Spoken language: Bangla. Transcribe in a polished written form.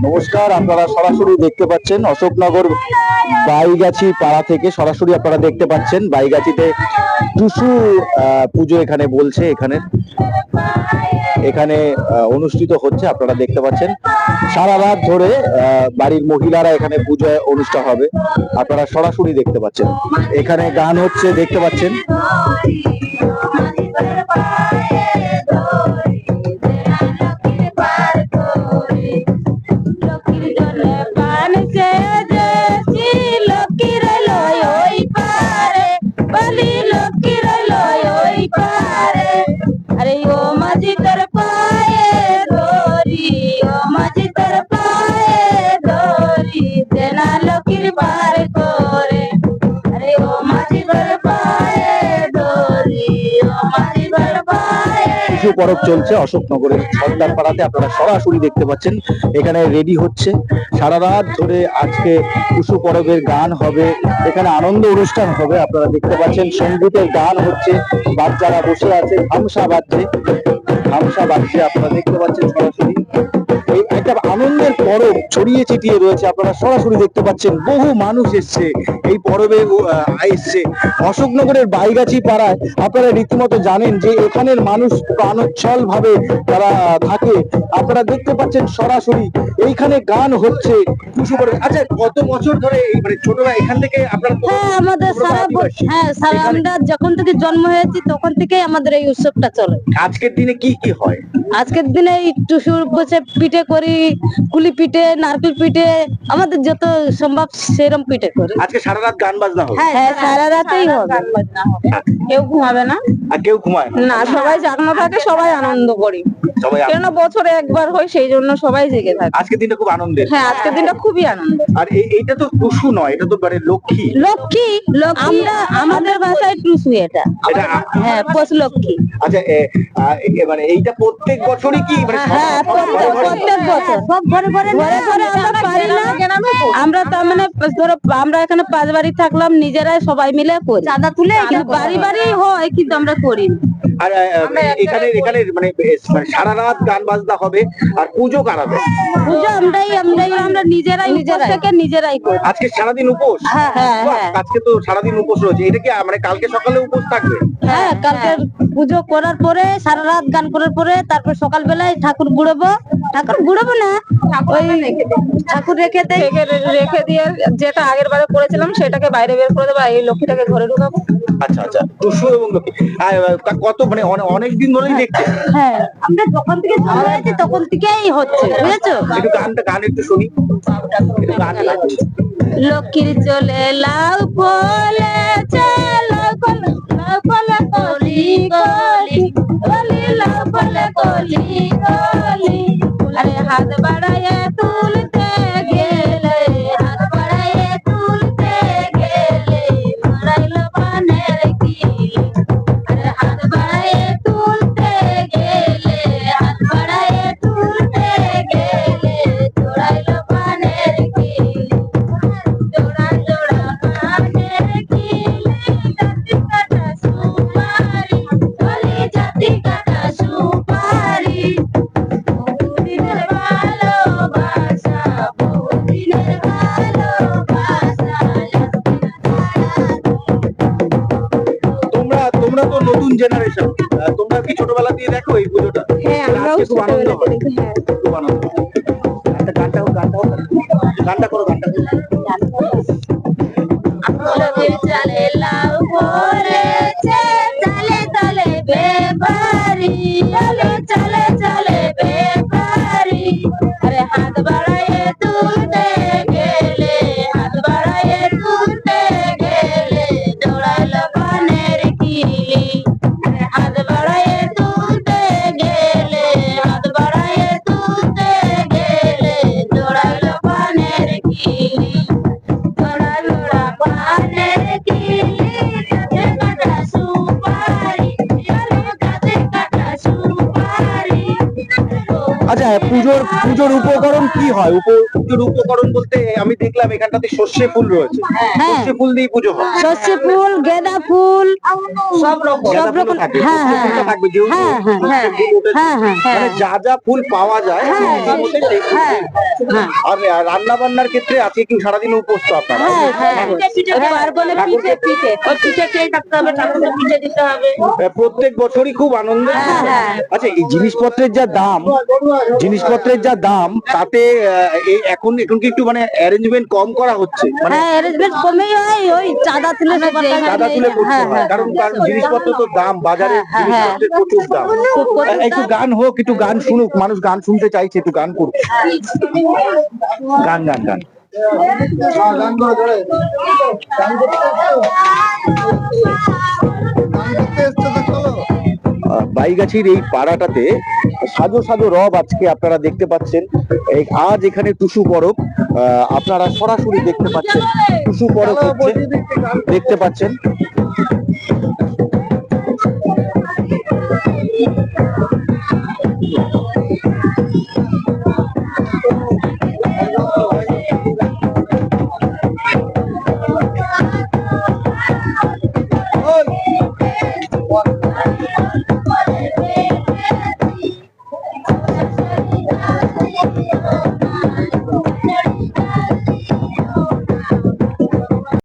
নমস্কার, আপনারা সরাসরি দেখতে পাচ্ছেন অশোকনগর বাইগাছি পাড়া থেকে সরাসরি আপনারা দেখতে পাচ্ছেন বাইগাছিতে টুসু পুজো এখানে বলছে, এখানে অনুষ্ঠিত হচ্ছে। আপনারা দেখতে পাচ্ছেন সারা রাত ধরে বাড়ির মহিলারা এখানে পুজো অনুষ্ঠান হবে, আপনারা সরাসরি দেখতে পাচ্ছেন। এখানে গান হচ্ছে, দেখতে পাচ্ছেন। अरे ओ माझी तर पाये दोरी, ओ माझी तर पाये दोरी, देना लकीर पार कोरे। अरे ओ माझी तर पाये दोरी, ओ माझी तर पाये। টুসু পরব চলছে অশোকনগরের সর্দার পাড়াতে, আপনারা সরাসরি দেখতে পাচ্ছেন। এখানে রেডি হচ্ছে সারা রাত ধরে। আজকে টুসু পরবের গান হবে, এখানে আনন্দ অনুষ্ঠান হবে। আপনারা দেখতে পাচ্ছেন সঙ্গীতের গান হচ্ছে, বাচ্চারা বসে আছে, ধামসা বাজছে। আপনারা দেখতে পাচ্ছেন সরাসরি। এই একটা আনন্দের পরব ছড়িয়ে ছিটিয়ে রয়েছে, আপনারা সরাসরি দেখতে পাচ্ছেন। বহু মানুষ এসছে এই পরবে, এসছে অশোকনগরের বাইগাছি পাড়ায়। আপনারা রীতিমতো জানেন যে এখানের মানুষ প্রাণোচ্ছল ভাবে তারা থাকে। আপনারা দেখতে পাচ্ছেন সরাসরি এইখানে গান হচ্ছে টুসু পরবে। আচ্ছা, কত বছর ধরে মানে ছোটরা এখান থেকে আপনারা? হ্যাঁ, আমাদের সারা আমরা যখন থেকে জন্ম হয়েছি তখন থেকে আমাদের এই উৎসবটা চলে। আজকের দিনে কি কি হয়? আজকের দিনে টুসু বসে পিঠে করি, কুলি পিঠে, নারকেল পিঠে, আমাদের যত সম্ভব সেরকম পিঠে করি। আজকে সারা রাত গান বাজনা হবে? হ্যাঁ, সারা রাতেই হবে। কেউ ঘুমাবে না, আর কেউ ঘুমায় না, সবাই জাগনা থাকে, সবাই আনন্দ করি। কেন বছরে একবার হয়, সেই জন্য সবাই জেগে থাকে। আজকের দিনটা খুব আনন্দের। হ্যাঁ, আজকের দিনটা খুবই আনন্দ। আর এইটা তো টুসু নয়, এটা তো মানে লক্ষ্মী। আমরা আমাদের ভাষায় টুসু এটা। হ্যাঁ, পশ লক্ষ্মী। আচ্ছা, মানে এইটা প্রত্যেক বছরই কি মানে? হ্যাঁ, প্রত্যেক বছর সব ঘরে ঘরে আমরা পারি না। আমরা তার মানে ধরো আমরা এখানে 5 বাড়ি থাকলাম, নিজেরাই সবাই মিলে করি, চাঁদা তুলে। কিন্তু বাড়ি বাড়ি হয়, কিন্তু আমরা করি না। আর এখানে মানে সারা রাত গান বাজনা হবে। আর পুজো কারা দেয়? পুজো আমরা নিজেরাই করি। আজকে সারাদিন উপোস? হ্যাঁ, আজকে তো সারাদিন উপোস রয়েছে। এটা কি মানে কালকে সকালে উপোস থাকবে? হ্যাঁ, কালকে পুজো করার পরে সারা রাত গান করার পরে তারপর সকাল বেলায় ঠাকুর গুড়াবো না, ওই ঠাকুর রেখে দিয়ে যেটা আগের বারে করেছিলাম সেটাকে বাইরে বের করে দেবো, এই লক্ষ্মীটাকে ঘরে ঢুকাবো। আচ্ছা আচ্ছা, টুসু এবং লক্ষ্মী কত মানে অনেক দিন ধরেই দেখছে? হ্যাঁ, আমরা যখন থেকে জন্ম হয়েছি তখন থেকেই হচ্ছে, বুঝেছো? একটু গান একটু শুনি, একটু গান। লক্ষ্মীর চলে লাউ ফলেছে, লাউ ফলে কলি কলি কলি, লাউ ফলে কলি কলি। আরে হাত বাড়াইয়ে তুলতে গেলে, হাত বাড়াইয়ে তুলতে গেলে, মারাইল পানের কিলি। আরে হাত বাড়াইয়ে তুলতে গেলে, হাত বাড়াইয়ে তুলতে গেলে, জোড়াইল পানের কিলি। জোড়া জোড়া পানের কিলি, জাতি কাটা সুপারি, কলি জাতি কাটা সুপারি। বহুদিনের ভালোবাসা, বহুদিনের ভালোবাসা। তোমরা তো নতুন জেনারেশন, তোমরা কি ছোটবেলা দিয়ে দেখো এই পুজোটা? হ্যাঁ, আমরাও খুব আনন্দ হয়। হ্যাঁ, খুব আনন্দ হয়। একটা গানটা করো। লক্ষ্মীর চালে লাউ পড়েছে, চালে চালে বেপারি, চালে চালে বেপারি। আরে হাত বাড়াইয়ে তুলতে গেলে, হাত বাড়াইয়ে তুলতে গেলে, জোড়াইল পানের কিলি। আরে হাত বাড়াইয়ে তুলতে গেলে, হাত বাড়াইয়ে তুলতে গেলে, জোড়াইল পানের কিলি। ধানের কিলি গাছে কাটা সুপারি গাছে কাটা সুপারি আচ্ছা, পুজোর উপকরণ কি হয়? পুজোর উপকরণ বলতে আমি দেখলাম এখানটাতে সর্ষে ফুল রয়েছে, সর্ষে ফুল দিয়ে পুজো হয়। সর্ষে ফুল, গেঁদা ফুল, সব রকম গাঁদা ফুলও থাকে, হ্যাঁ, সর্ষে ফুলটা থাকবে, যেহেতু হ্যাঁ, হ্যাঁ, সর্ষে ফুল উঠেছে। হ্যাঁ, হ্যাঁ, মানে যা যা ফুল পাওয়া যায় হ্যাঁ, তার মধ্যে সেই ফুল। হ্যাঁ, হ্যাঁ। আর রান্না বান্নার ক্ষেত্রে আজকে কি সারাদিন উপোস তো আপনারা? পার্বণে পিঠে পিঠে ওই পিঠে খেয়ে থাকতে হবে, ঠাকুরকে পিঠে দিতে হবে। প্রত্যেক বছরই খুব আনন্দ। হ্যাঁ, হ্যাঁ। আচ্ছা, এই জিনিসপত্রের যা দাম তাতে এখন কি একটু মানে অ্যারেঞ্জমেন্ট কম করা হচ্ছে, মানে হ্যাঁ, অ্যারেঞ্জমেন্ট কমেই হয়, ওই চাঁদা তুলে সবার টাকা চাঁদা তুলে নেই। করতে হ্যাঁ, হয়, কারণ জিনিসপত্র তো দাম, বাজারে হ্যাঁ, হ্যাঁ। জিনিসপত্রের প্রচুর দাম। একটু গান হোক, একটু গান শুনুক, মানুষ গান শুনতে চাইছে, একটু গান করুক। গান গান গান বাইগাছির এই পাড়াটাতে সাজো সাজো রব আজকে আপনারা দেখতে পাচ্ছেন। আজ এখানে টুসু পরব আপনারা সরাসরি দেখতে পাচ্ছেন। টুসু পরব হচ্ছে, দেখতে পাচ্ছেন।